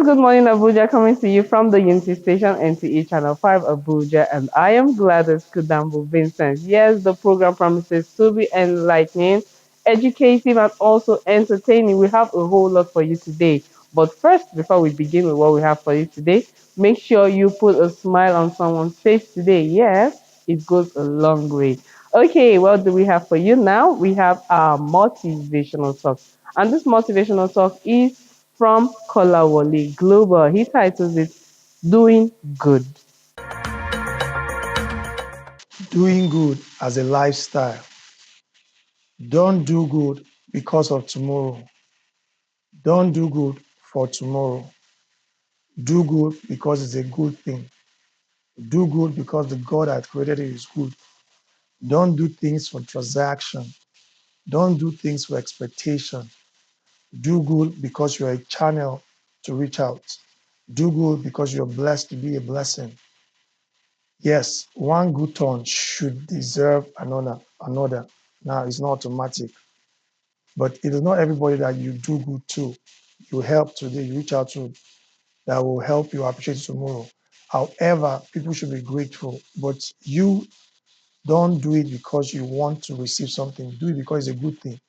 good morning, Abuja, coming to you from the Unity Station, NTA Channel 5 Abuja, and I am Gladys Kudambo Vincent. Yes, the program promises to be enlightening, educative, and also entertaining. We have a whole lot for you today. But first, before we begin with what we have for you today, make sure you put a smile on someone's face today. Yes, it goes a long way. Okay, what do we have for you now? We have our motivational talk. And this motivational talk is from Kolawole Global. He titles it Doing Good. Doing good as a lifestyle. Don't do good because of tomorrow. Don't do good for tomorrow. Do good because it's a good thing. Do good because the God that created it is good. Don't do things for transaction. Don't do things for expectation. Do good because you're a channel to reach out. Do good because you're blessed to be a blessing. Yes, one good turn should deserve another. Now it's not automatic. But it is not everybody that you do good to. You help today, you reach out to, that will help you appreciate tomorrow. However, people should be grateful, but you don't do it because you want to receive something. Do it because it's a good thing.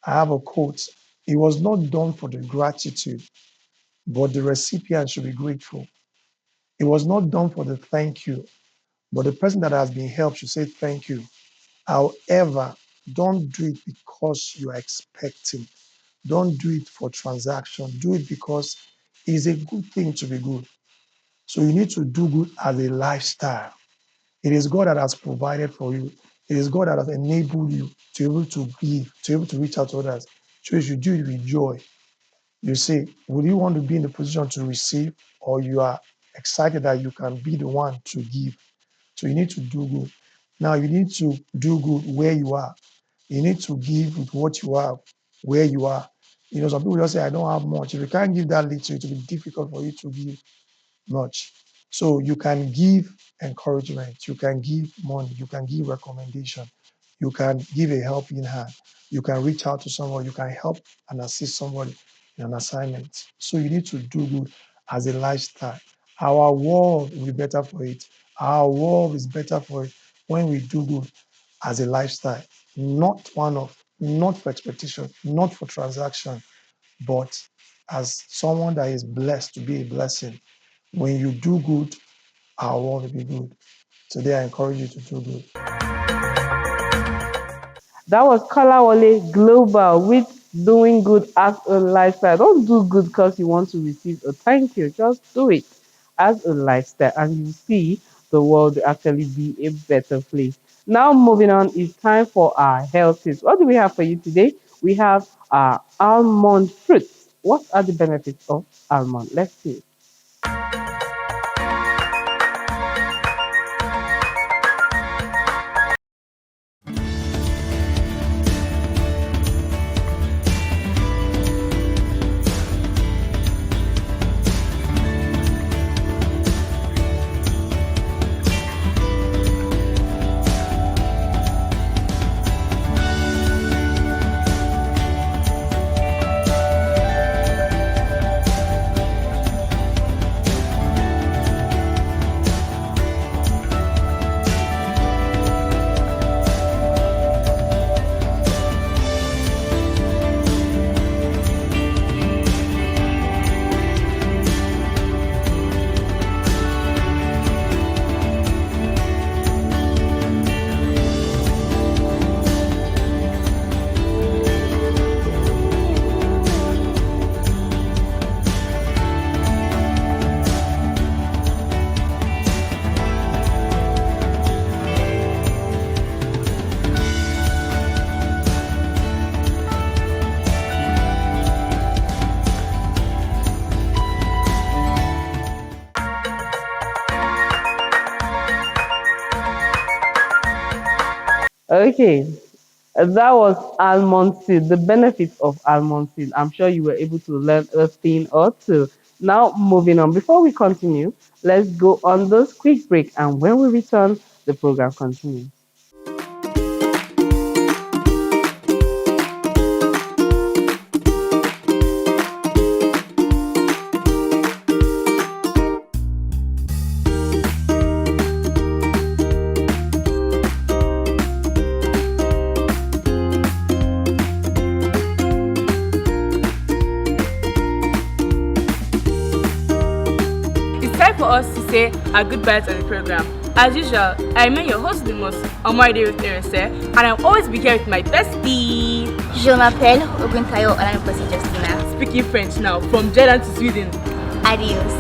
I have a quote. It was not done for the gratitude, but the recipient should be grateful. It was not done for the thank you, but the person that has been helped should say thank you. However, don't do it because you are expecting. Don't do it for transaction. Do it because it's a good thing to be good. So you need to do good as a lifestyle. It is God that has provided for you. It is God that has enabled you to be able to give, to be able to reach out to others. So you should do it with joy. You say, would you want to be in the position to receive, or you are excited that you can be the one to give? So you need to do good. Now you need to do good where you are. You need to give with what you have, where you are. Some people just say, I don't have much. If you can't give that little, it will be difficult for you to give much. So you can give encouragement, you can give money, you can give recommendation, you can give a helping hand, you can reach out to someone, you can help and assist somebody in an assignment. So you need to do good as a lifestyle. Our world will be better for it. Our world is better for it when we do good as a lifestyle, not one of, not for expectation, not for transaction, but as someone that is blessed to be a blessing. When you do good, our world will be good. Today, I encourage you to do good. That was Kolawole Global with Doing Good as a Lifestyle. Don't do good because you want to receive a thank you. Just do it as a lifestyle, and you see the world will actually be a better place. Now, moving on, it's time for our health tips. What do we have for you today? We have our almond fruits. What are the benefits of almond? Let's see. Okay, that was almond seed, the benefits of almond seed. I'm sure you were able to learn a thing or two. Now, moving on. Before we continue, let's go on this quick break, and when we return, the program continues. say our goodbyes on the program. As usual, I remain your host the most, Omoide with Erese, and I'll always be here with my bestie. Je m'appelle Oguntayo Olaniposi Justina. Speaking French now, from Jordan to Sweden. Adios.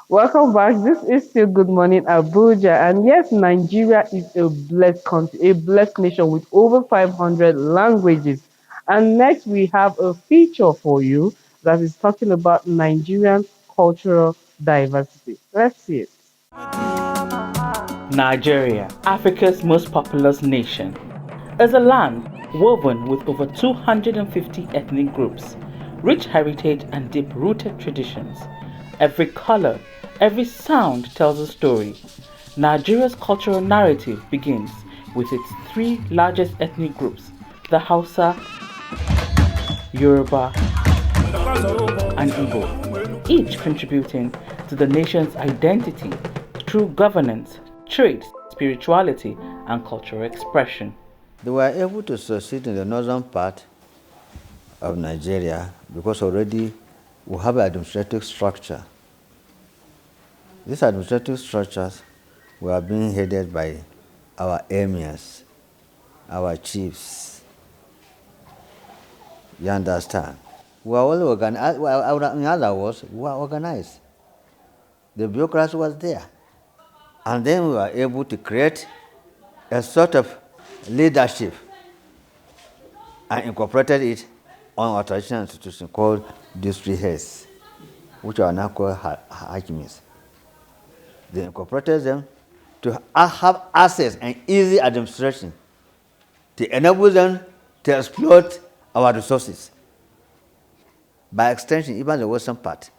Welcome back. This is still Good Morning Abuja. And yes, Nigeria is a blessed country, a blessed nation with over 500 languages. And next, we have a feature for you that is talking about Nigerian cultural diversity. Let's see it. Nigeria, Africa's most populous nation, is a land woven with over 250 ethnic groups, rich heritage, and deep rooted traditions. Every color, every sound tells a story. Nigeria's cultural narrative begins with its three largest ethnic groups, the Hausa, Yoruba, and Igbo, each contributing to the nation's identity through governance, trade, spirituality, and cultural expression. They were able to succeed in the northern part of Nigeria because already we have an administrative structure. These administrative structures were being headed by our emirs, our chiefs. You understand? We were all organized. In other words, we were organized. The bureaucracy was there. And then we were able to create a sort of leadership and incorporated it on our traditional institution called district heads, which are now called hakimis. They incorporated them to have access and easy administration to enable them to exploit our resources. By extension, even the western part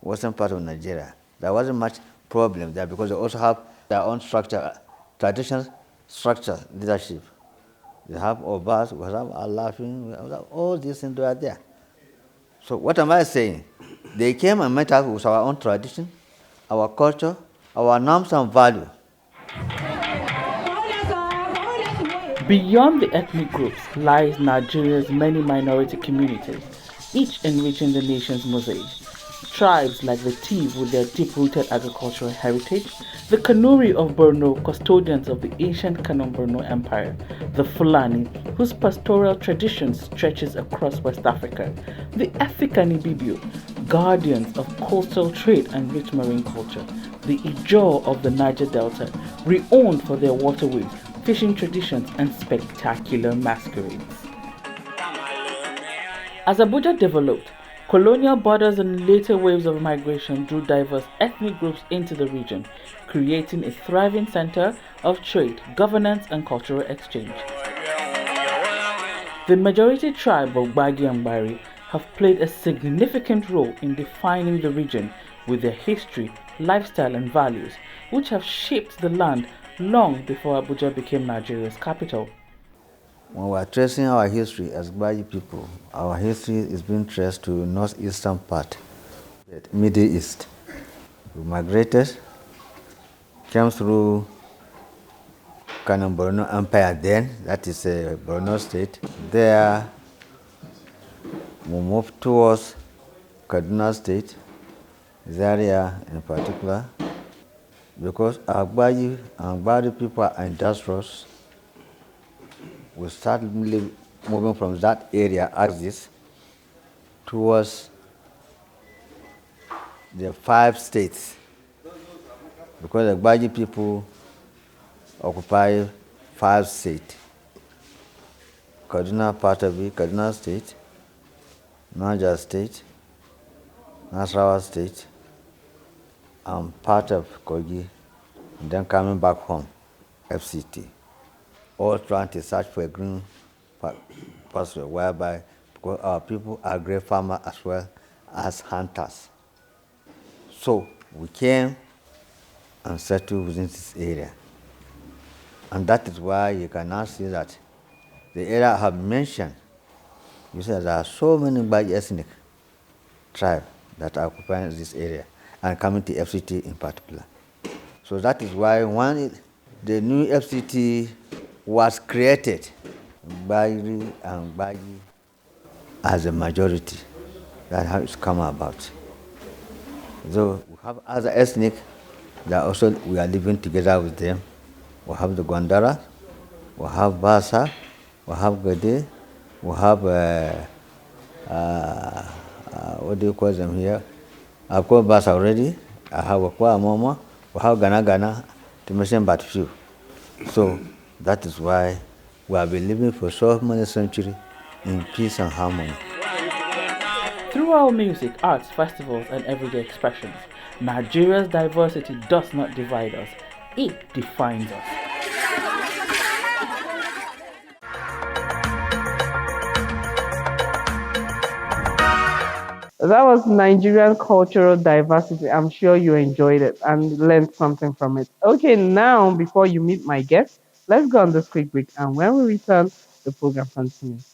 of Nigeria, there wasn't much problem there because they also have their own structure, traditional structure, leadership. They have Obas, we have Alafin, we have all these things are there. So what am I saying? They came and met us with our own tradition, our culture, our norms and values. Beyond the ethnic groups lies Nigeria's many minority communities, each enriching the nation's mosaic. Tribes like the Tiv with their deep-rooted agricultural heritage, the Kanuri of Borno, custodians of the ancient Kanem Borno Empire, the Fulani, whose pastoral tradition stretches across West Africa, the African Ibibio, guardians of coastal trade and rich marine culture, the Ijaw of the Niger Delta, renowned for their waterways, fishing traditions, and spectacular masquerades. As Abuja developed, colonial borders and later waves of migration drew diverse ethnic groups into the region, creating a thriving center of trade, governance, and cultural exchange. The majority tribe of Gbagi and Bari have played a significant role in defining the region with their history, lifestyle, and values, which have shaped the land long before Abuja became Nigeria's capital. When we are tracing our history as Gbagi people, our history is being traced to northeastern part, Middle East. We migrated, came through Kanem Borno Empire then, that is Borno State. There, we moved towards Kaduna State, Zaria in particular, because our Gbagi people are industrious. We started moving from that area axis towards the 5 states, because the Gbagi people occupy 5 states. Kaduna part of it, Kaduna State, Niger State, Nasarawa State, and part of Kogi, and then coming back home, FCT. All trying to search for a green pasture, whereby because our people are great farmers as well as hunters. So we came and settled within this area. And that is why you can now see that the area I have mentioned, you see there are so many Gbagi ethnic tribes that are occupying this area and coming to FCT in particular. So that is why the new FCT was created, Bairi and Bayi as a majority. That's how it's come about. So we have other ethnic that also we are living together with them. We have the Gondara, we have Basa, we have Gade, we have what do you call them here? I've called Basa already. I have Akwa Moma, we have Gana Gana, to mention but few. So that is why we have been living for so many centuries in peace and harmony. Through our music, arts, festivals, and everyday expressions, Nigeria's diversity does not divide us, it defines us. That was Nigerian cultural diversity. I'm sure you enjoyed it and learned something from it. Okay, now before you meet my guest, let's go on this quick break. And when we return, the program continues.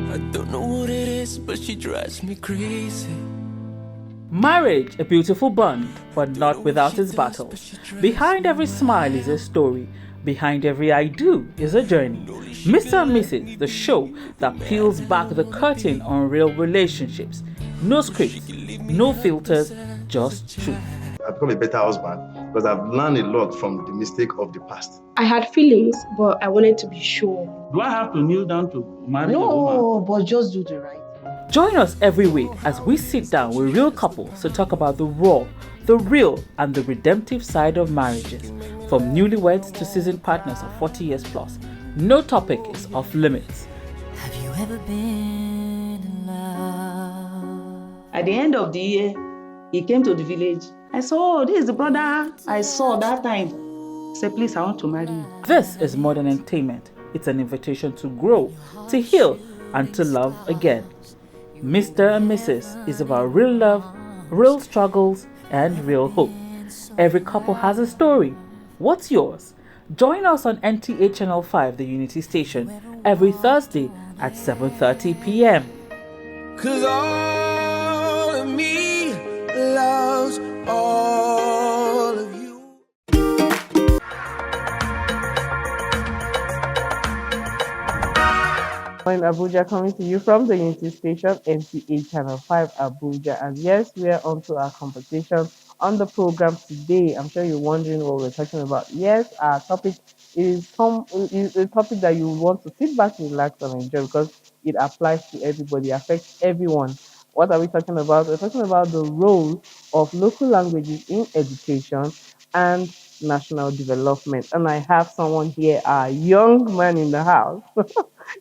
I don't know what it is, but she drives me crazy. Marriage, a beautiful bond, but not without its battles. Behind every smile is a story. Behind every I do is a journey. Mr. and Mrs., the show that peels back the curtain on real relationships. No scripts, no filters, just truth. I've become a better husband because I've learned a lot from the mistake of the past. I had feelings, but I wanted to be sure. Do I have to kneel down to marry a woman? No, but just do the right thing. Join us every week as we sit down with real couples to talk about the raw, the real, and the redemptive side of marriages. From newlyweds to seasoned partners of 40 years plus, no topic is off limits. Have you ever been in love? At the end of the year, he came to the village. I saw, oh, this is the brother I saw that time. I said, please, I want to marry you. This is modern entertainment. It's an invitation to grow, to heal, and to love again. Mr. and Mrs. is about real love, real struggles, and real hope. Every couple has a story. What's yours? Join us on NTA Channel 5, the Unity Station, every Thursday at 7:30 p.m. 'Cause all of me loves all of you. In Abuja, coming to you from the Unity Station, NTA Channel 5 Abuja. And yes, we are on to our conversation on the program today. I'm sure you're wondering what we're talking about. Yes, our topic is a topic that you want to sit back, relax, and enjoy because it applies to everybody, affects everyone. What are we talking about? We're talking about the role of local languages in education and national development. And I have someone here, a young man in the house.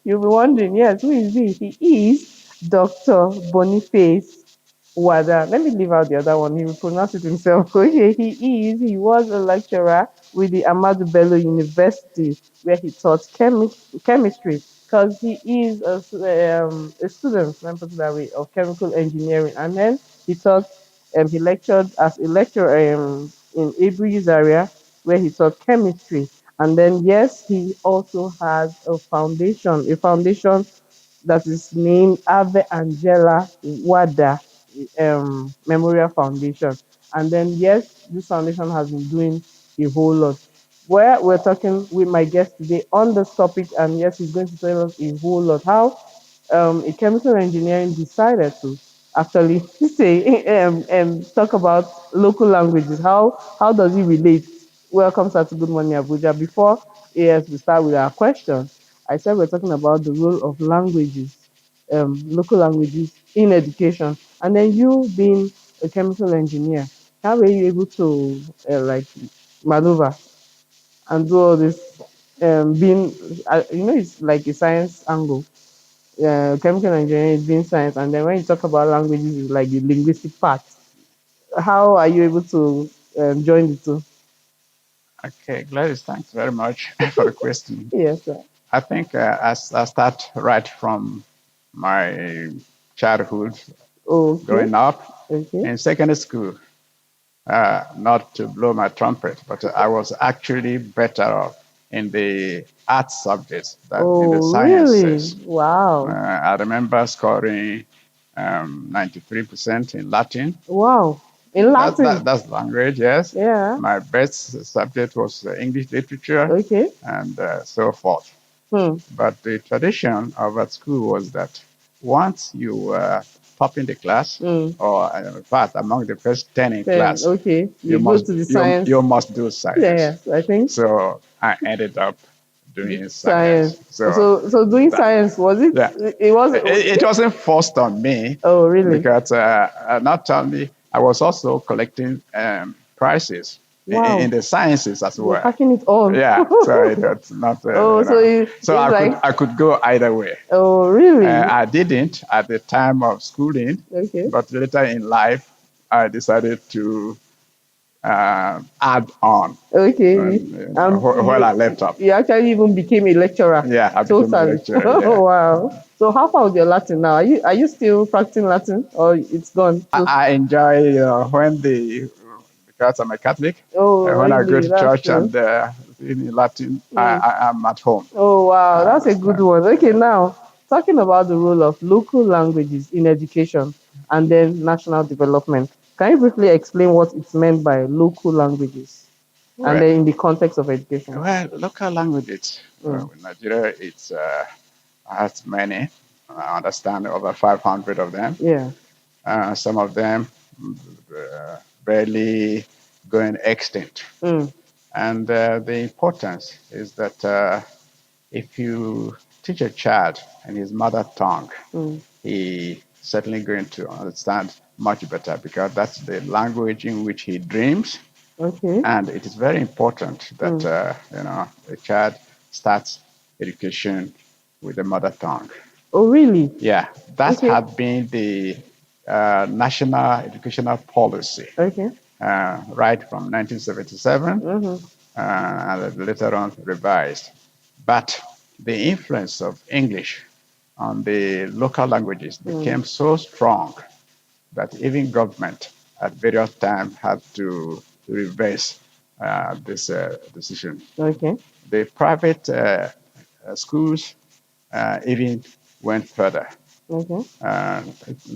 You'll be wondering, yes, who is he? He is Dr. Boniface Wada. Let me leave out the other one. He will pronounce it himself. Okay, he was a lecturer with the Ahmadu Bello University where he taught chemistry because he is a student, let me put it that way, of chemical engineering. And then he lectured as a lecturer in Abuja area where he taught chemistry. And then, yes, he also has a foundation that is named Ave Angela Wada Memorial Foundation. And then, yes, this foundation has been doing a whole lot. Where we're talking with my guest today on this topic, and yes, he's going to tell us a whole lot how a chemical engineering decided to actually say talk about local languages. How does it relate? Welcome, sir, to Good Morning Abuja. Before yes, we start with our questions. I said we're talking about the role of languages, local languages in education, and then you being a chemical engineer, how were you able to like maneuver and do all this? Being, it's like a science angle. Chemical engineering is being science, and then when you talk about languages, it's like the linguistic part. How are you able to join the two? Okay, Gladys, thanks very much for the question. Yes, sir. I think I start right from my childhood, Okay. growing up Okay. in secondary school. Not to blow my trumpet, but I was actually better off in the art subjects, that in the Oh, really? sciences. Wow. I remember scoring 93% in Latin. Wow. In Latin? That's language, yes. Yeah. My best subject was English literature Okay. and so forth. Hmm. But the tradition of at school was that once you were top in the class, Hmm. or in fact among the first 10 in Then, class, okay. you You go must to the science. you must do science. Yes, I think. So I ended up doing Science. science. So So doing that, science, was it? yeah, It was. it wasn't forced on me Oh, really? because not only I was also collecting prizes in Wow. the sciences as You're well. packing it on. Yeah, so it's not Oh, so So it's like. I could go either way. Oh, really? I didn't at the time of schooling, Okay. but later in life I decided to add on Okay. while I left off. You actually even became a lecturer. Yeah, I became a Totally. lecturer. Yeah. Oh, wow. So how far with your Latin now? Are you still practicing Latin or it's gone? I enjoy when because I'm a Catholic, Oh, when I go really? to That's church true. and in Latin, Mm. I'm at home. Oh, wow. That's a good Uh, one. Okay, now talking about the role of local languages in education and then national development. Can you briefly explain what it's meant by local languages and well, then in the context of education? local languages. Mm. In Nigeria, it's has many. I understand over 500 of them. Yeah. Some of them barely going extinct. Mm. And the importance is that if you teach a child in his mother tongue, Mm. he certainly going to understand much better because that's the language in which he dreams. Okay. And it is very important that Mm. a child starts education with the mother tongue. Oh, really? Yeah, that Okay. had been the national educational policy Okay. right from 1977 Mm-hmm. and later on revised. But the influence of English on the local languages Mm. became so strong that even government at various times had to reverse this decision. Okay. The private schools even went further. Okay. Uh,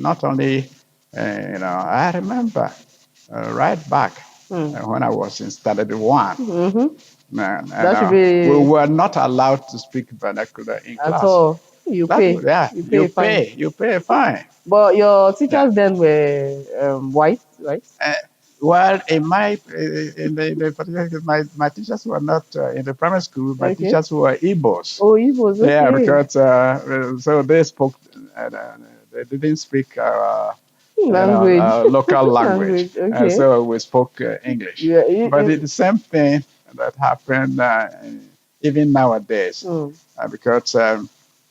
Not only, I remember right back Mm. when I was in standard one, Mm-hmm. and That should we be were not allowed to speak vernacular in at class. all. You That pay. yeah, You pay fine. you pay fine. But your Yeah. teachers then were white, right? Uh, well, in my in the particular case, my teachers were not in the primary school. My Okay. teachers were Igbos. Oh, Igbos. Yeah, Okay. because so they spoke. They didn't speak Language. local language, Language. Okay. so we spoke English. Yeah. But it's the same thing that happened even nowadays, Mm. because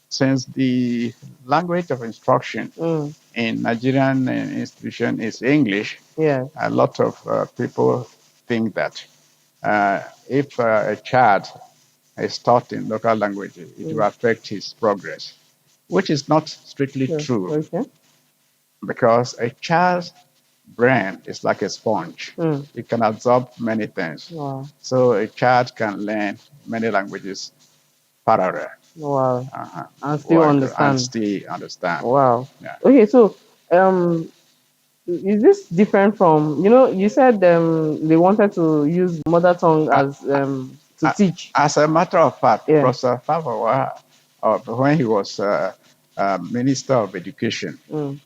since the language of instruction Mm. in Nigerian institution is English, Yeah. a lot of people think that if a child is taught in local language, it will Mm. affect his progress, which is not strictly Yeah. true Okay. because a child's brain is like a sponge. Mm. It can absorb many things. Wow. So a child can learn many languages parallel Wow. uh, And still and understand. still understand. Wow. Yeah. Okay. So, is this different from you said they wanted to use mother tongue Uh, as to uh, teach? as a matter of fact, Yeah. Professor Favawa, when he was Minister of Education, Mm.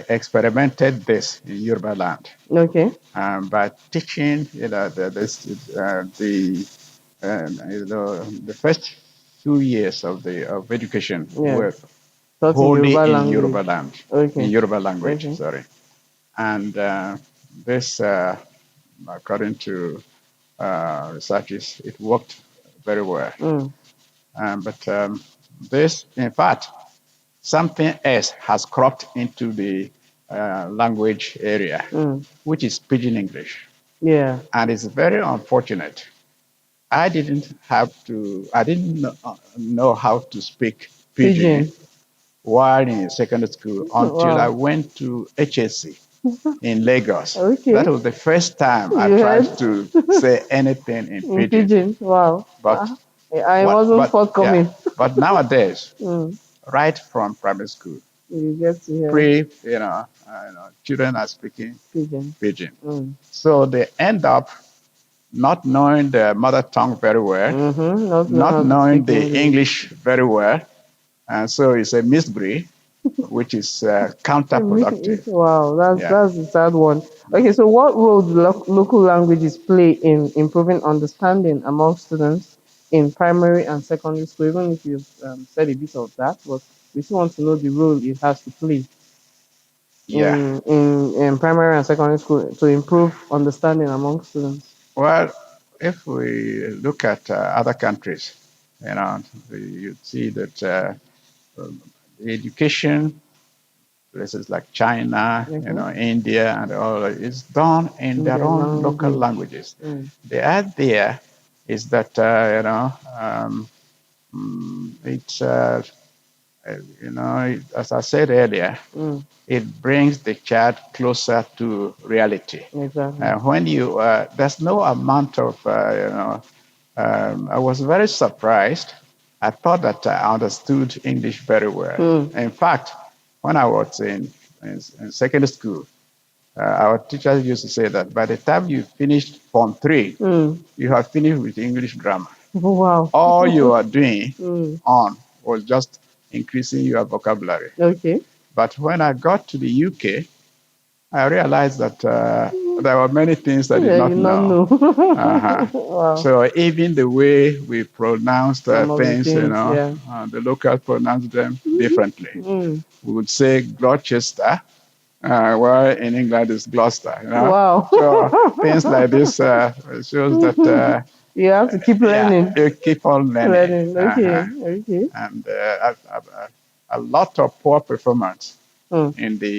experimented this in Yoruba land Okay. by teaching, the first 2 years of education Yeah. were Taught in wholly Yoruba in language. Yoruba land, in Okay. Yoruba language. Okay. Sorry, and this, according to researches, it worked very well. Mm. But this, in fact, something else has cropped into the language area, Mm. which is Pidgin English. Yeah. And it's very unfortunate. I didn't know how to speak Pidgin Pigeon. while in secondary school until I Wow. went to HSC in Lagos. Okay. That was the first time I You heard tried to say anything in in Pidgin. pigeon. Wow. But Wow. I wasn't Yeah, forthcoming. but nowadays, Mm, right from primary school, you get to hear children are speaking pigeon. pidgin. Mm. So they end up not knowing their mother tongue very well, Mm-hmm. Not know not how to knowing speak the English. English very well, and so it's a mystery, which is counterproductive. Wow, Yeah. that's a sad one. Okay, so what role do local languages play in improving understanding among students in primary and secondary school? Even if you've said a bit of that, but we still want to know the role it has to play Yeah. in primary and secondary school to improve understanding among students. Well, if we look at other countries, you know, you see that the education places like China, Okay. India, and all is done in In their their own local language. languages. Mm. The idea is that it's as I said earlier, Mm. it brings the child closer to reality. Exactly. When you there's no amount of I was very surprised. I thought that I understood English very well. Mm. In fact, when I was in secondary school, our teachers used to say that by the time you finished Form 3, Mm. you have finished with English grammar. Oh, wow. All you are doing Mm. on was just increasing your vocabulary. Okay. But when I got to the UK, I realized that there were many things I did Yeah, not you not know. know. Uh-huh. Wow. So even the way we pronounced Some of the things, things, yeah. the locals pronounce them differently. Mm. We would say Gloucester, while in England it's Gloucester. Wow. So things like this shows that You have to keep yeah, learning. you keep on learning. Learning. Uh-huh. Okay. Okay. And a lot of poor performance Mm. in the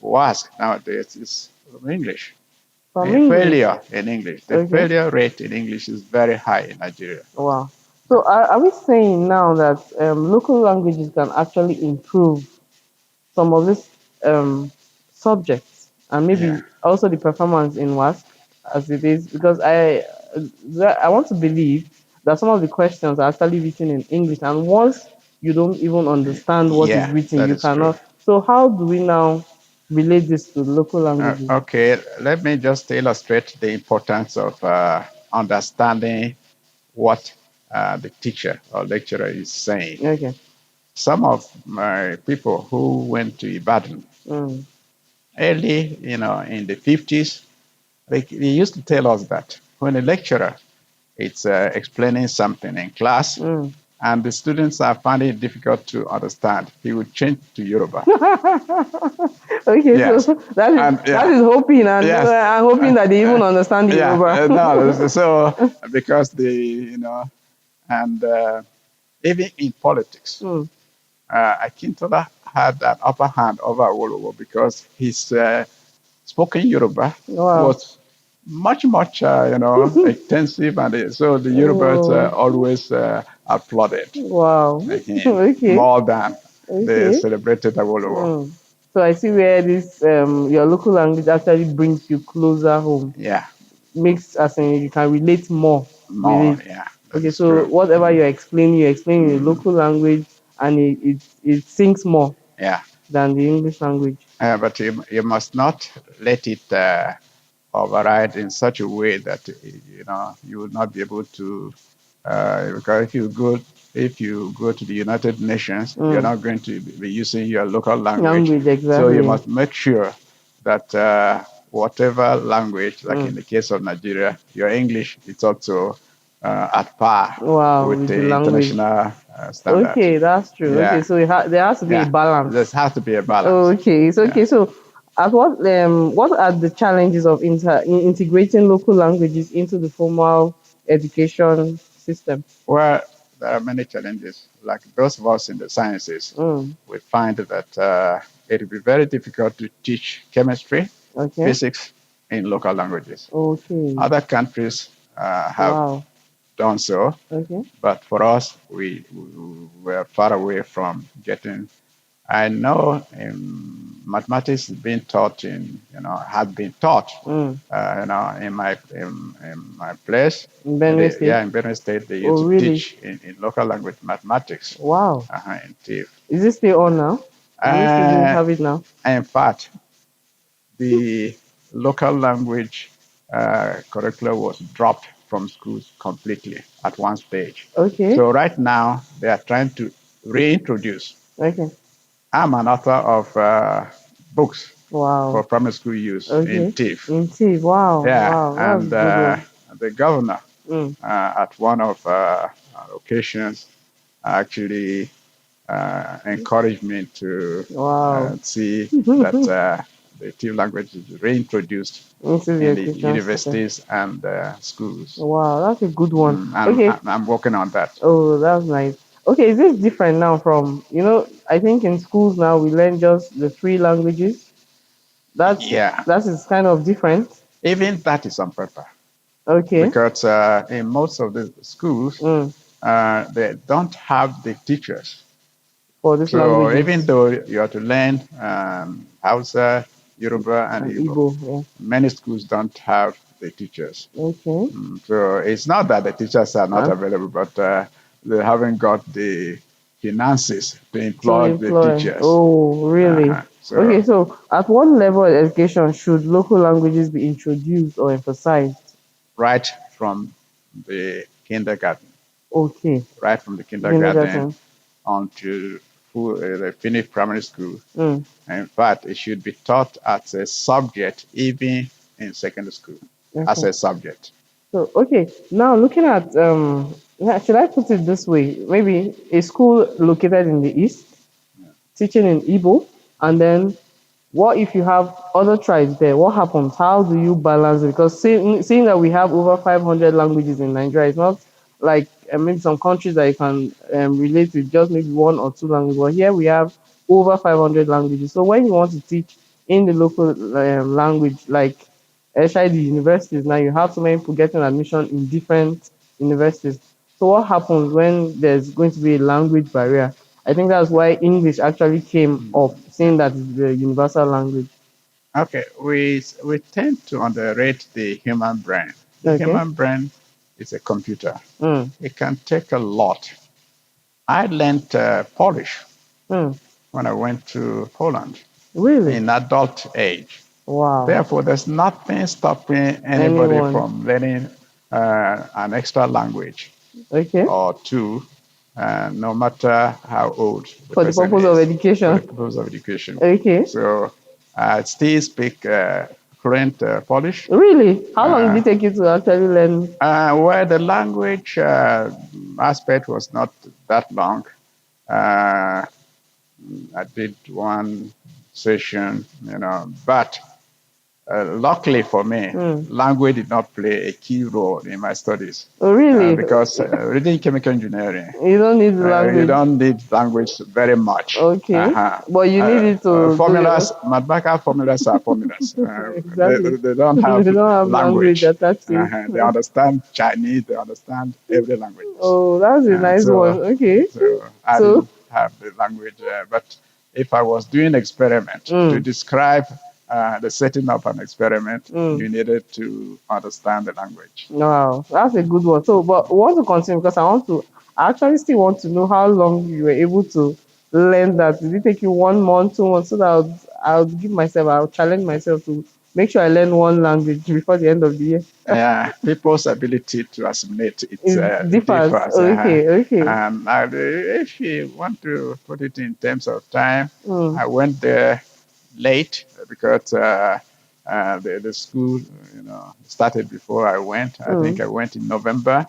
WASC nowadays is from English. From A English. failure in English. The Okay. failure rate in English is very high in Nigeria. Wow. So are we saying now that local languages can actually improve some of these subjects and Yeah. maybe also the performance in WASC as it is? Because I want to believe that some of the questions are actually written in English, and once you don't even understand what is Yeah, written, that you is true. cannot. So how do we now relate this to local languages? Okay, let me just illustrate the importance of understanding what the teacher or lecturer is saying. Okay. Some of my people who went to Ibadan Mm. early, in the 50s, they used to tell us that when a lecturer is explaining something in class Mm. and the students are finding it difficult to understand, he would change to Yoruba. Okay, so Yes. And that yeah, is hoping, and yes, I'm hoping that they even understand the yeah, Yoruba. no, so because and even in politics, Mm. Akintola had an upper hand over Awolowo because his spoken Yoruba Wow. was much, extensive, and so the Yorubas Oh, always applauded wow. him Okay. more than the Okay. celebrated Awolowo. Mm. So I see where this your local language actually brings you closer home. Yeah, Makes as in you can relate more with more, it. yeah, that Okay, is so true. whatever you explain in the local language, and it sinks more Yeah, than the English language. but you must not let it override in such a way that you will not be able to. Because if you go to the United Nations, you're Mm. not going to be using your local language. Language, So you exactly. must make sure that whatever language, like in Mm. the case of Nigeria, your English is also at par Wow, with with the the language. international standard. Okay, that's true. Okay, Yeah, so there has to be a yeah. There balance. has to be a balance. Okay, it's Yeah. okay. So, at what are the challenges of integrating local languages into the formal education system? Well, there are many challenges. Like those of us in the sciences, Mm. we find that it will be very difficult to teach chemistry, Okay. physics in local languages. Okay. Other countries have Wow. done so, Okay. but for us, we are far away from getting. I know mathematics is being taught in, had been taught, Mm. in my place. In Benue State. Yeah, in Benue State, they used Oh, to really? teach in local language mathematics Wow. in TIF. Is it still on now? Do we still Uh, have it now? in fact, the local language curriculum was dropped from schools completely at one stage. Okay. So right now, they are trying to reintroduce. Okay. I'm an author of books for Wow. primary school use in Okay. TIF. In tea. Wow. Yeah, Wow. That's and a good one. the governor Mm. at one of occasions actually encouraged me to Wow. see that Into the TIF language is reintroduced the in the education system. universities and schools. Wow, that's a good one. Okay. I'm working on that. Oh, that's nice. Okay, is this different now from, I think in schools now we learn just the three languages. That's Yeah, that is kind of different. even that is on paper Okay. because in most of the schools Mm. they don't have the teachers. For these So even languages though you have to learn Hausa, Yoruba, and and Igbo, Igbo, yeah. many schools don't have the teachers. Okay. So it's not that the teachers are not And available, but they haven't got the finances to to employ the employ. teachers. Oh, really? So Okay, so at what level of education should local languages be introduced or emphasized? right from the kindergarten, Okay. right from the kindergarten Kindergarten. onto they finish primary school. Mm. In fact, it should be taught as a subject even in secondary school as Okay. a subject. So, okay, now looking at should I put it this way? Maybe a school located in the east teaching in Igbo, and then what if you have other tribes there? What happens? How do you balance it? Because seeing that we have over 500 languages in Nigeria, it's not like maybe some countries that you can relate with just maybe one or two languages. But here we have over 500 languages. So when you want to teach in the local language, like especially the universities, now you have so many people getting admission in different universities. So what happens when there's going to be a language barrier? I think that's why English actually came up, saying that it's the universal language. Okay, we tend to underrate the human brain. The Okay. human brain is a computer. Mm. It can take a lot. I learned Polish Mm. when I went to Poland Really? in adult age. Wow. Therefore, there's nothing stopping anybody Anyone? from learning an extra language Okay. or two, no matter how old the For the person purpose of is, for the education. purpose of education. Okay. So I still speak current Polish. Really? How long did Uh, it take you to actually learn? where the language aspect was not that long. Uh, I did one session, but luckily for me, Mm. language did not play a key role in my studies Oh, really? because reading chemical engineering, You don't need the you language. don't need language very much. Okay. But you need it to do Formulas, your. mathematical formulas are formulas. Exactly. They don't They have don't have language language. attached to They it. understand Chinese, they understand every languages. Oh, that's a nice So, one. Okay. I So, didn't have the language, but if I was doing experiment to mm, describe the setting up an experiment, mm. you needed to understand the language. Wow, that's a good one. So, but we want to continue because I actually still want to know how long you were able to learn that. Did it take you 1 month, 2 months, so that I'll challenge myself to make sure I learn one language before the end of the year? People's ability to assimilate it It differs. differs. Okay, okay. If you want to put it in terms of time, Mm, I went there late because the school, started before I went. I think mm. I went in November,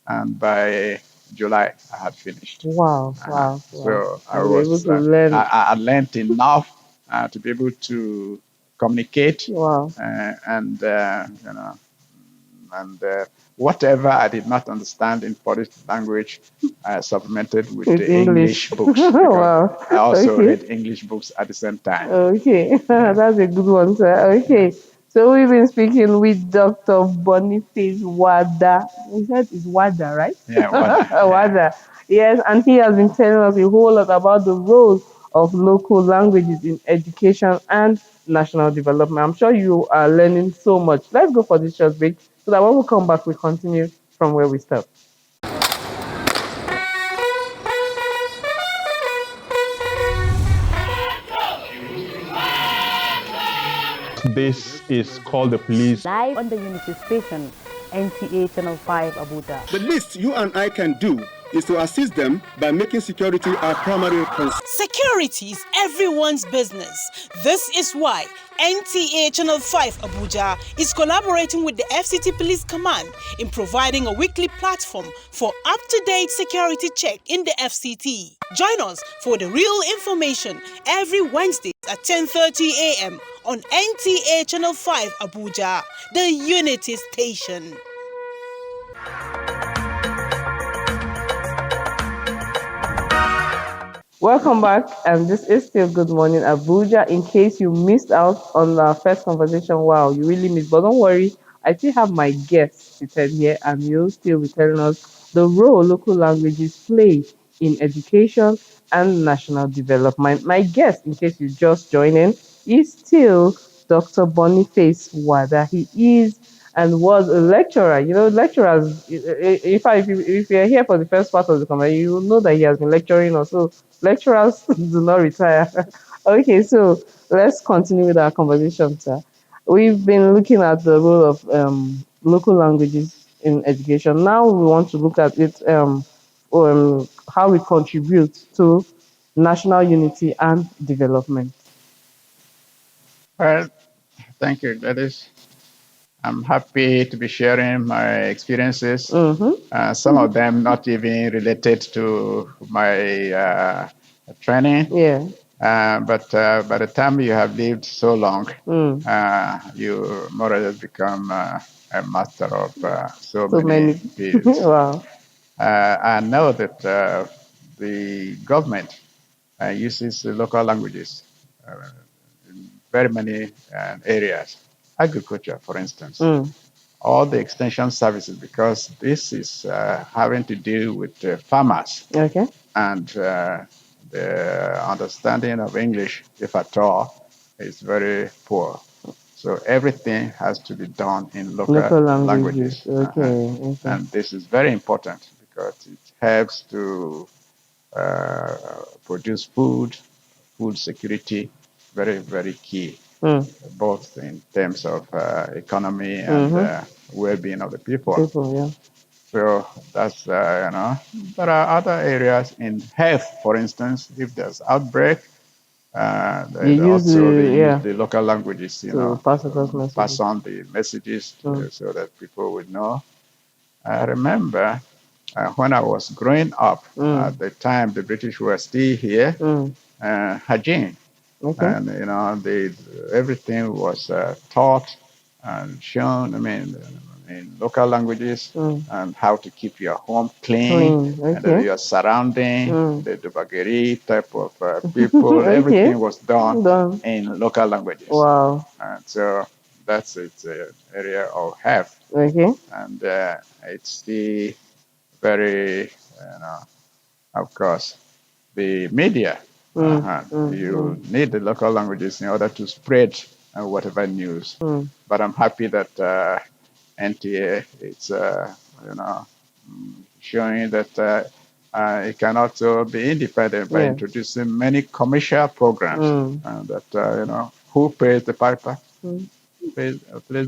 and by July I had finished. Wow, wow, wow. So I And you're able was to learn. I learned enough to be able to communicate Wow, and whatever I did not understand in Polish language, I supplemented with with the English. English books because Wow. I also Okay. read English books at the same time. Okay, Yeah, that's a good one, sir. yeah, Okay, so we've been speaking with Dr. Boniface Wada. We said it's Wada, right? yeah, what? Yeah. Wada. Yes, and he has been telling us a whole lot about the role of local languages in education and national development. I'm sure you are learning so much. Let's go for this short break so that when we come back, we continue from where we stopped. This is called the police. Live on the Unity Station, NTA Channel 5 Abuja. The least you and I can do is to assist them by making security our primary concern. Security is everyone's business. This is why NTA Channel 5 Abuja is collaborating with the FCT Police Command in providing a weekly platform for up-to-date security check in the FCT. Join us for the real information every Wednesday at 10:30 a.m. on NTA Channel 5 Abuja, the Unity Station. Welcome back, and this is still Good Morning Abuja. In case you missed out on our first conversation, wow, you really missed. But don't worry, I still have my guests seated here, and you'll still be telling us the role local languages play in education and national development. My guest, in case you just joined in, is still Dr. Boniface Wada. He is and was a lecturer. You know, lecturers, if you're here for the first part of the conversation, you will know that he has been lecturing also. Lecturers do not retire. Okay, so let's continue with our conversation, sir. We've been looking at the role of local languages in education. Now we want to look at it, how we contribute to national unity and development. Well, thank you, Gladys. I'm happy to be sharing my experiences. Some of them not even related to my training. Yeah. But by the time you have lived so long, you more or less become a master of so many fields. Wow. I know that the government uses the local languages in very many areas. Agriculture, for instance. All the extension services, because this is having to do with farmers. Okay. And the understanding of English, if at all, is very poor. So everything has to be done in local languages. Okay. Okay. And this is very important because it helps to produce food security, very, very key, both in terms of economy and well-being of the people. Yeah. So that's, there are other areas in health, for instance, if there's outbreak, they use the local languages, pass on the messages so that people would know. I remember when I was growing up, at the time the British were still here, Hajin, and everything was taught and shown. I mean, in local languages and how to keep your home clean and your surrounding, the Dubagiri type of people. Everything was done in local languages. Wow. And so that's its area of health. Okay. And it's the very, of course, the media. You need the local languages in order to spread whatever news. But I'm happy that NTA is, showing that it can also be independent by introducing many commercial programs. That who pays the piper, plays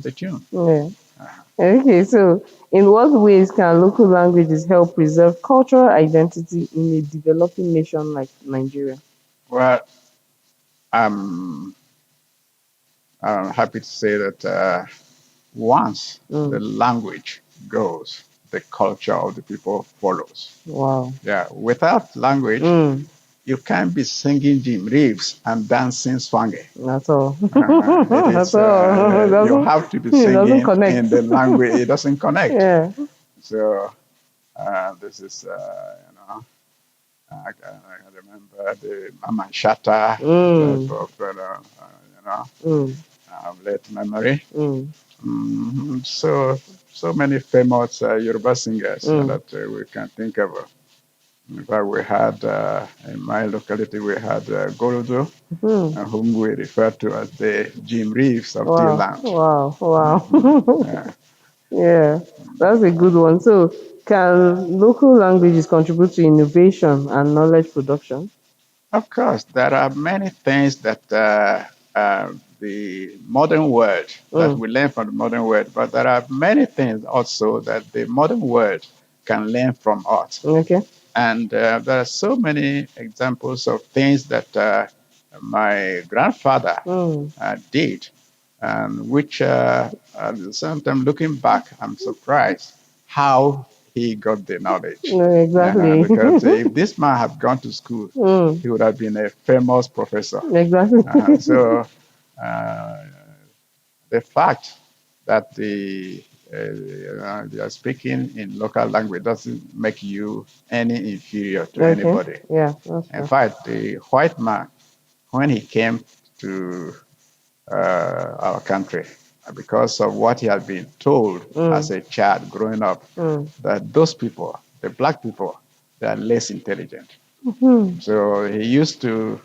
the tune. Yeah. Okay, so in what ways can local languages help preserve cultural identity in a developing nation like Nigeria? Well, I'm happy to say that once the language goes, the culture of the people follows. Wow. Yeah, without language, you can't be singing Jim Reeves and dancing Swangy. That's all. That's all. You have to be singing in the language. It doesn't connect. Yeah. So this is, I remember the Mama Shatta type of, late memory. So many famous Yoruba singers that we can think of. In fact, we had, in my locality, we had Gorodo, whom we refer to as the Jim Reeves of Tea Wow, Lounge. wow, wow. Yeah. Yeah, that's a good one. So, can local languages contribute to innovation and knowledge production? Of course, there are many things that the modern world that we learn from the modern world, but there are many things also that the modern world can learn from us. Okay. And there are so many examples of things that my grandfather did, which sometimes looking back, I'm surprised how he got the knowledge. No, exactly. Because if this man had gone to school, he would have been a famous professor. Exactly. So uh, the fact that they are speaking in local language doesn't make you any inferior to Okay. anybody. Yeah, that's In true. fact, the white man, when he came to our country, because of what he had been told as a child growing up, that those people, the black people, they are less intelligent. So he used to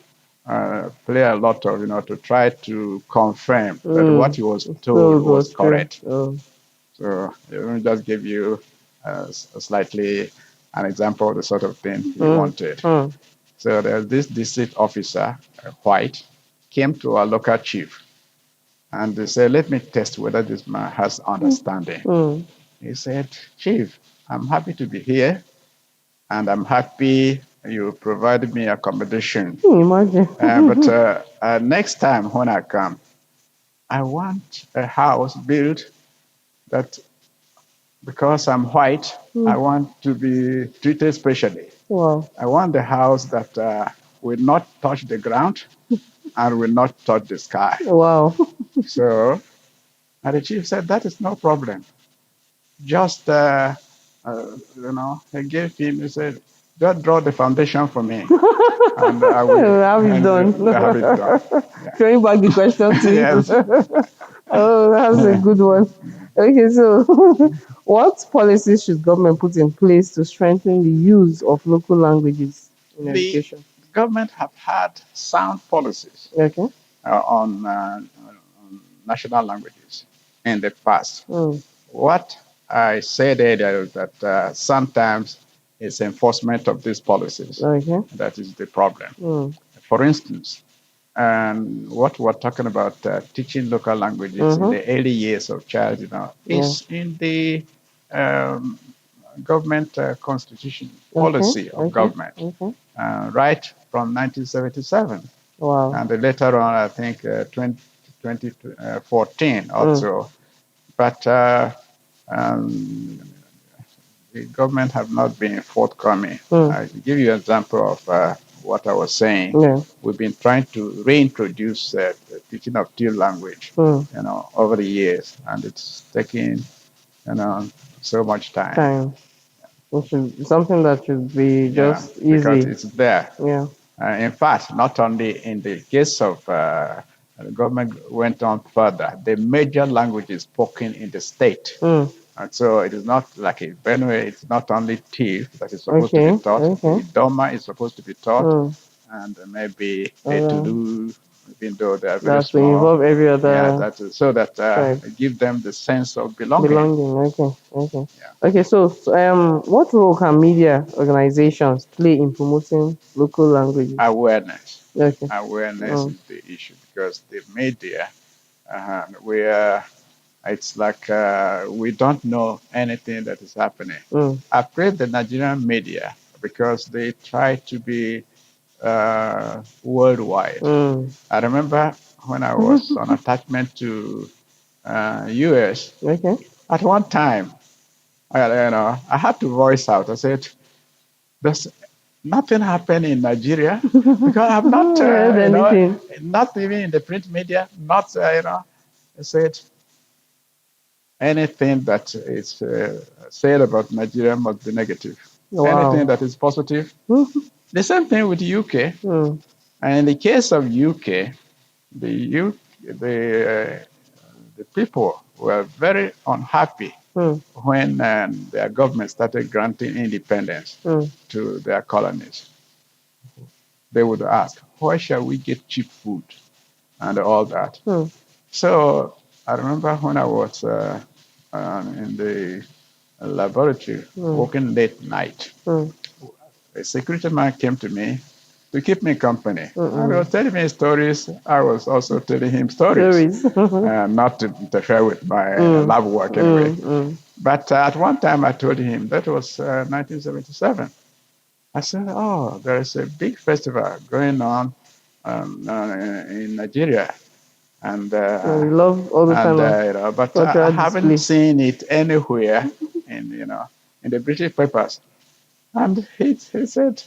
play a lot of, to try to confirm that what he was told Told was was true. correct. So let me just give you slightly an example of the sort of thing he wanted. So there's this district officer, white, came to our local chief and they said, let me test whether this man has understanding. He said, Chief, I'm happy to be here and I'm happy you provided me accommodation. Imagine. But next time when I come, I want a house built that because I'm white, I want to be treated specially. Wow. I want the house that will not touch the ground and will not touch the sky. Wow. So, and the chief said, that is no problem. Just, he gave him, he said, just draw the foundation for me. And I will Have it done. have it done. Yeah. Throwing back the question to Yes. you. Oh, that's a good one. Okay, so what policies should government put in place to strengthen the use of local languages in The education? government have had sound policies Okay. on national languages in the past. What I said earlier is that sometimes it's enforcement of these policies Okay. that is the problem. For instance, and what we're talking about teaching local languages in the early years of child, is in the um, government constitution policy of government, Okay. right from 1977. Wow. And later on, I think 2014 also. But um, the government have not been forthcoming. I give you an example of what I was saying. Yeah. We've been trying to reintroduce the teaching of Teal language, over the years, and it's taking, so much time. Time. It should be something that should be just because easy. it's there. Yeah. In fact, not only in the case of the government went on further, the major languages spoken in the state. And so it is not like a Benue, it's not only Tiv that is supposed to be taught, the Doma is supposed to be taught, and maybe Etudu, even though they are very That small. will involve every other So that tribe. give them the sense of belonging. Belonging. Okay. Okay. So, what role can media organizations play in promoting local languages? Awareness. Okay. Awareness is the issue because the media, we are, it's like we don't know anything that is happening. I praise the Nigerian media because they try to be worldwide. I remember when I was on attachment to US, Okay. at one time, I had to voice out. I said, "There's nothing happened in Nigeria because I'm not, anything. not even in the print media, not, I said, anything that is said about Nigeria must be negative. Wow. Anything that is positive. The same thing with UK. And in the case of UK, the people were very unhappy Hmm. when their government started granting independence Hmm. to their colonies, they would ask, where shall we get cheap food and all that? Hmm. So I remember when I was in the laboratory Hmm. working late night, Hmm. a security man came to me to keep me company. And he Mm-mm. was telling me stories. I was also telling him stories, Stories. Mm. not to interfere with my Mm. lab work anyway. Mm. But at one time I told him, that was 1977. I said, oh, there is a big festival going on in Nigeria. And, Yeah, we love all those kind of but I cultural haven't display. seen it anywhere in the British papers. And he said,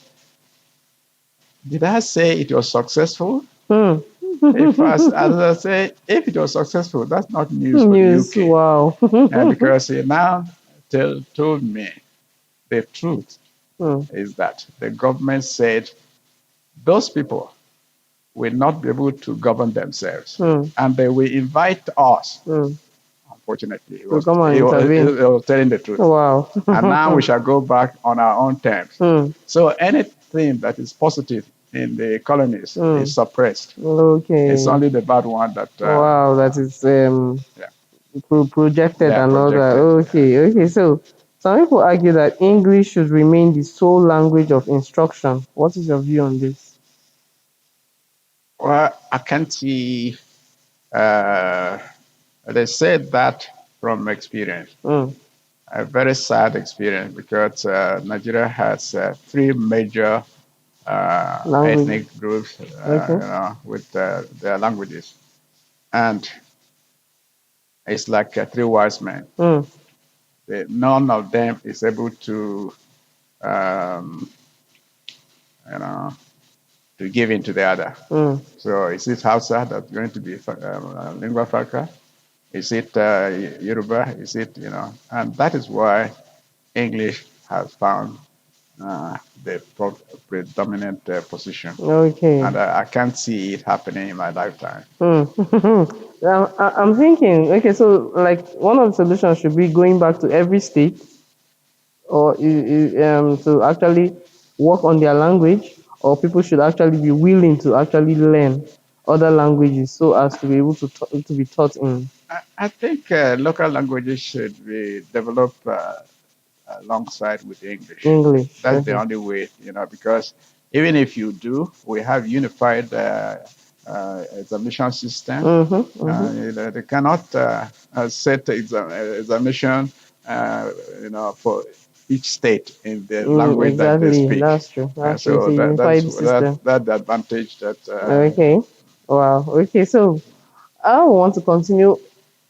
did I say it was successful? Hmm. If as I say, if it was successful, that's not news for the News. UK, Wow. because he now told me the truth Hmm. is that the government said those people will not be able to govern themselves, Hmm. and they will invite us. Hmm. Unfortunately, To come and intervene. he was telling the truth. Wow. And now we shall go back on our own terms. Hmm. So anything that is positive in the colonies Hmm. is suppressed. It's Okay. only the bad one that Wow, that is yeah, projected they are and all that. projected. Okay, okay. So some people argue that English should remain the sole language of instruction. What is your view on this? Well, I can't see. Uh, they said that from experience, Mm. a very sad experience, because Nigeria has three major Language. ethnic groups, Okay. with their languages, and it's like three wise men. Mm. None of them is able to, um, you know, to give in to the other. Mm. So is it Hausa that's going to be lingua franca? Is it Yoruba? Is it, and that is why English has found the predominant position. Okay. And I can't see it happening in my lifetime. Mm. I'm thinking. Okay, so like one of the solutions should be going back to every state, or to actually work on their language, or people should actually be willing to actually learn other languages so as to be able to be taught in I think local languages should be developed alongside with English. English. That's the Okay. only way, because even if you do, we have unified examination system. Mm-hmm. Mm-hmm. They cannot set examination, for each state in the Mm, language that they exactly. speak. That's true. That's true. It's So a unified that system. that the advantage that. Okay. Wow. Okay. So I want to continue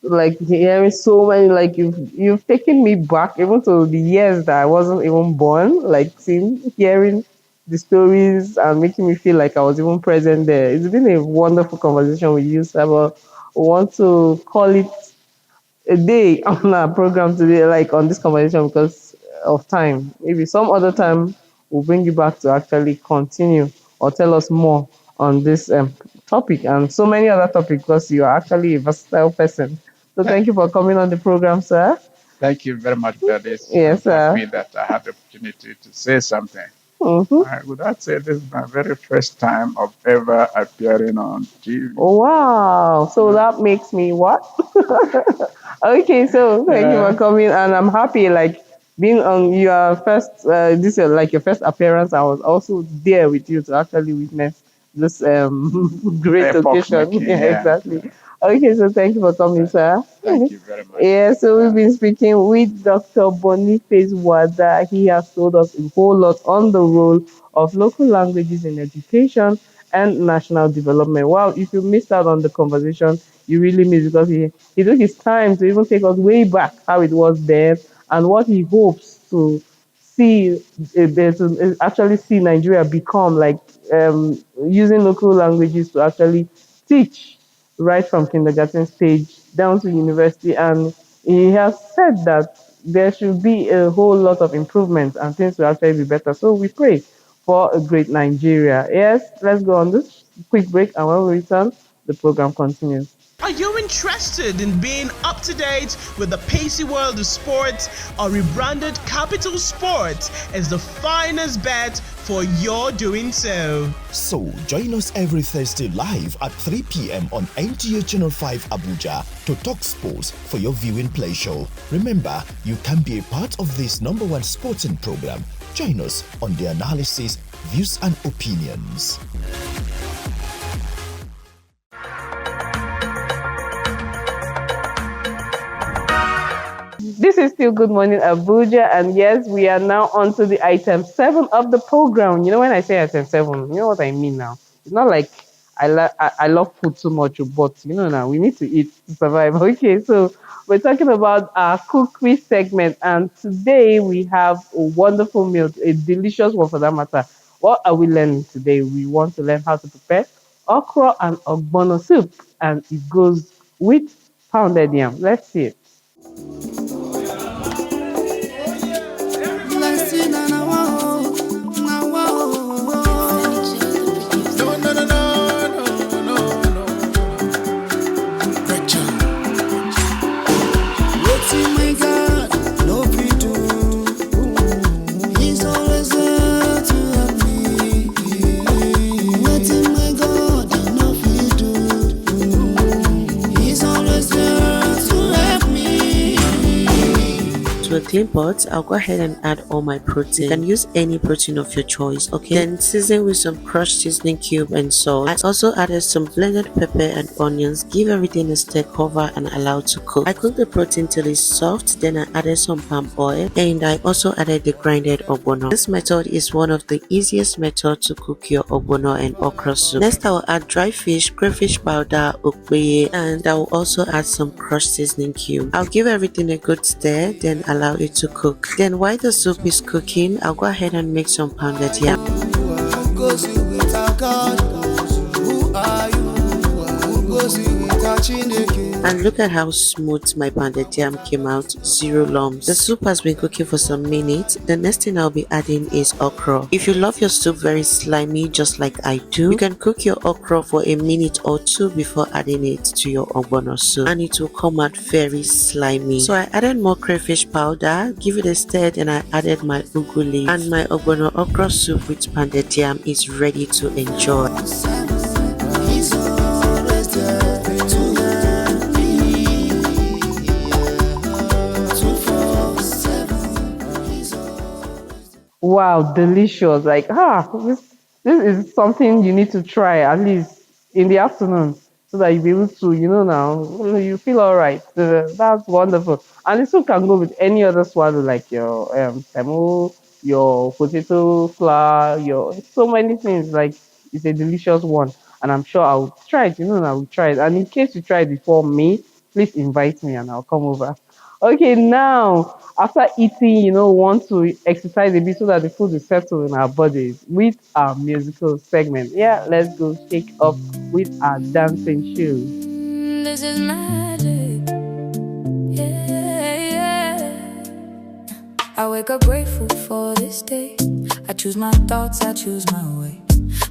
like hearing so many like you've taken me back even to the years that I wasn't even born, like seeing hearing the stories and making me feel like I was even present there. It's been a wonderful conversation with you, Saba. I want to call it a day on our program today, like on this conversation because of time. Maybe some other time we'll bring you back to actually continue or tell us more on this topic and so many other topics because you are actually a versatile person. So thank you for coming on the program, sir. Thank you very much, Gladys. Yes, I'm sir. happy that I had the opportunity to say something. Mm-hmm. I would not say this is my very first time of ever appearing on TV. Wow. So that makes me what? Okay, so thank you for Uh, coming, and I'm happy like being on your first this is like your first appearance. I was also there with you to actually witness this great Epoch occasion. making, Yeah, yeah. exactly. Okay, so thank you for coming, sir. Thank you very much. Yeah, so we've been speaking with Dr. Boniface Wada. He has told us a whole lot on the role of local languages in education and national development. Wow, if you missed out on the conversation, you really missed because he took his time to even take us way back how it was then and what he hopes to see to actually see Nigeria become like using local languages to actually teach right from kindergarten stage down to university. And he has said that there should be a whole lot of improvements and things will actually be better. So we pray for a great Nigeria. Yes, let's go on this quick break, and when we return, the program continues. Are you interested in being up to date with the pacey world of sports? Our rebranded Capital Sports is the finest bet for your doing so. So, join us every Thursday live at 3 p.m. on NTA Channel 5 Abuja to talk sports for your viewing pleasure. Remember, you can be a part of this #1 sporting program. Join us on the analysis, views and opinions. This is still Good Morning Abuja, and yes, we are now on to the item 7 of the program. You know, when I say item 7, you know what I mean now. It's not like I love food so much, but you know now we need to eat to survive. Okay, so we're talking about our cookery segment, and today we have a wonderful meal, a delicious one for that matter. What are we learning today? We want to learn how to prepare okra and ogbono soup, and it goes with pounded yam. Let's see it. To a clean pot, I'll go ahead and add all my protein. You can use any protein of your choice, okay? Then season with some crushed seasoning cube and salt. I also added some blended pepper and onions. Give everything a stir, cover and allow to cook. I cooked the protein till it's soft, then I added some palm oil and I also added the grinded ogbono. This method is one of the easiest methods to cook your ogbono and okra soup. Next, I will add dry fish, crayfish powder, ukbeye, and I will also add some crushed seasoning cube. I'll give everything a good stir, then allow it to cook. Then while the soup is cooking, I'll go ahead and make some pounded yam. And look at how smooth my pounded yam came out, zero lumps. The soup has been cooking for some minutes. The next thing I'll be adding is okra. If you love your soup very slimy just like I do, you can cook your okra for a minute or two before adding it to your ogbono soup and it will come out very slimy. So I added more crayfish powder, give it a stir, and I added my ugu leaf, and my ogbono okra soup with pounded yam is ready to enjoy. Wow, delicious. Like, this is something you need to try at least in the afternoon so that you'll be able to, now, you feel all right. That's wonderful. And this soup can go with any other swallow, like your semo, your potato flour, your so many things. Like, it's a delicious one. And I'm sure I'll try it, I will try it. And in case you try it before me, please invite me and I'll come over. Okay, now after eating, want to exercise a bit so that the food is settled in our bodies with our musical segment. Yeah, let's go shake up with our dancing shoes. This is magic. Yeah. I wake up grateful for this day. I choose my thoughts, I choose my way.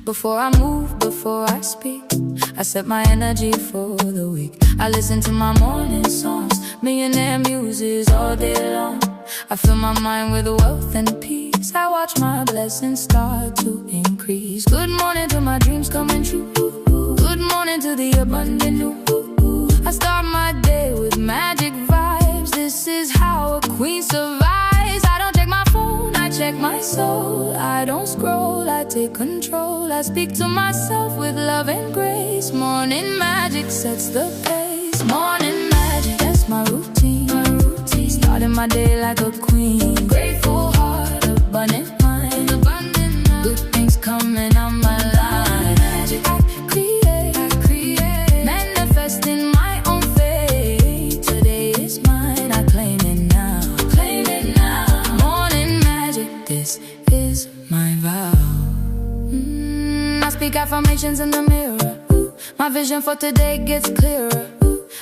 Before I move, before I speak, I set my energy for the week. I listen to my morning songs, millionaire muses all day long. I fill my mind with wealth and peace. I watch my blessings start to increase. Good morning to my dreams coming true. Good morning to the abundant new. I start my day with magic vibes. This is how a queen survives. I don't check my phone, I check my soul. I don't scroll, I take control. I speak to myself with love and grace. Morning magic sets the pace. Morning magic, that's my routine. Starting my day like a queen. Grateful heart, abundant mind. Good things coming on my line. Magic, I create. Manifesting my own fate. Today is mine, I claim it now. Morning magic, this is my vow. I speak affirmations in the mirror. My vision for today gets clearer.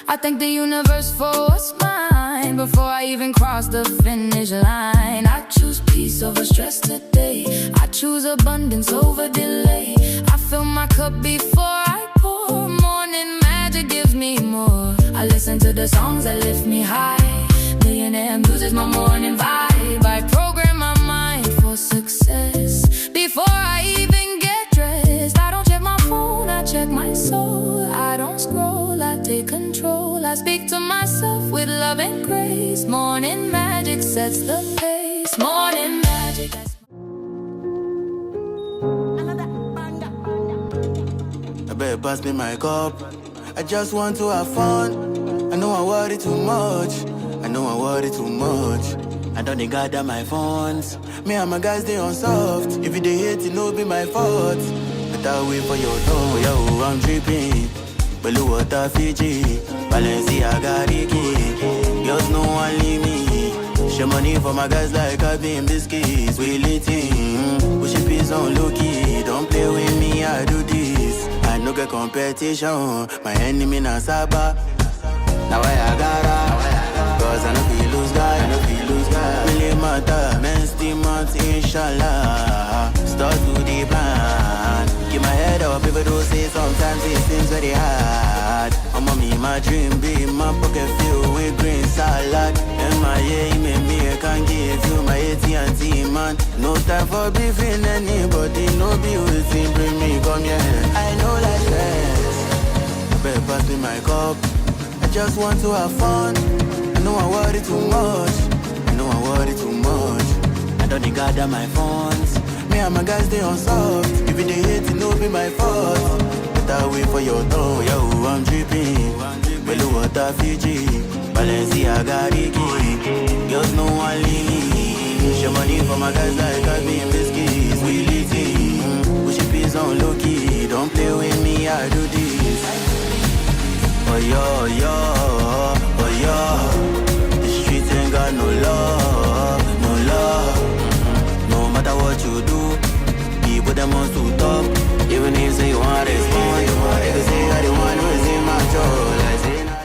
I thank the universe for what's mine. Before I even cross the finish line, I choose peace over stress today. I choose abundance over delay. I fill my cup before I pour. Morning magic gives me more listen to the songs that lift me high. Millionaire music, my morning vibe. I program my mind for success. Before I even get dressed, I don't check my phone, I check my soul. I don't scroll, I take control. I speak to myself with love and grace. Morning magic sets the pace. Morning magic. I better pass me my cup. I just want to have fun. I know I worry too much. I know I worry too much. I don't need gather my funds. Me and my guys they on soft. If you they hate it, no be my fault. But I wait for your door, yo, I'm dripping. Blue water Fiji, Balenciaga Ricky. Girls no one leave me. Share money for my guys like I've been biscuits. We lit in, push it peace on low key. Don't play with me, I do this. I no get competition. My enemy na Saba. Now I gotta, cause I know feel lose guy, I know feel lose guy. Really matter, men still months, inshallah. Start to the plan. Keep my head up, people do say sometimes it seems very hard. I'm on me, my dream be my pocket filled with green salad. And my aim, me, I can give you my AT&T, man. No time for beefing anybody, no be waiting, bring me, come here. I know like stress, better pass me my cup. I just want to have fun. I know I worry too much. I know I worry too much. I don't need gather my funds. Me and my guys they on soft. If you they hate it, no be my fault. But I wait for your door, yo, I'm dripping. Blue water Fiji, Balenciaga Ricky. Girls no one leave me. Share money for my guys like I've been biscuits. We lit in, push it peace on low key. Don't play with me, I do this. Oh yo, yo, oh yo. The streets ain't got no love, no love. No matter what you do, people them on to top. Even if say you want to respond, they say you're the one who is in my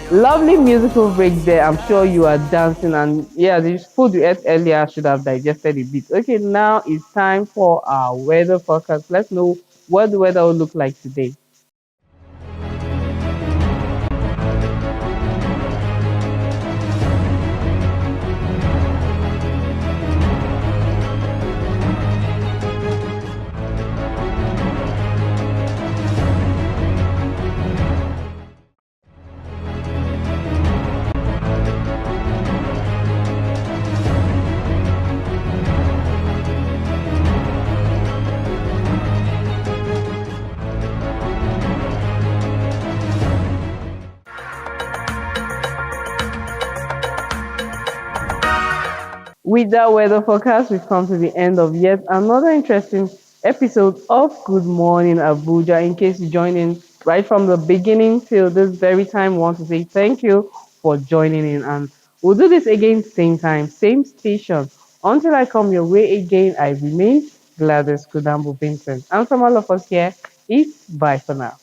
control. Lovely musical break there. I'm sure you are dancing, and yeah, the food you ate earlier should have digested a bit. Okay, now it's time for our weather forecast. Let's know what the weather will look like today. With that weather forecast, we've come to the end of yet another interesting episode of Good Morning Abuja. In case you joined in right from the beginning till this very time, we want to say thank you for joining in. And we'll do this again, same time, same station. Until I come your way again, I remain Gladys Kudambo Vincent. And from all of us here, it's bye for now.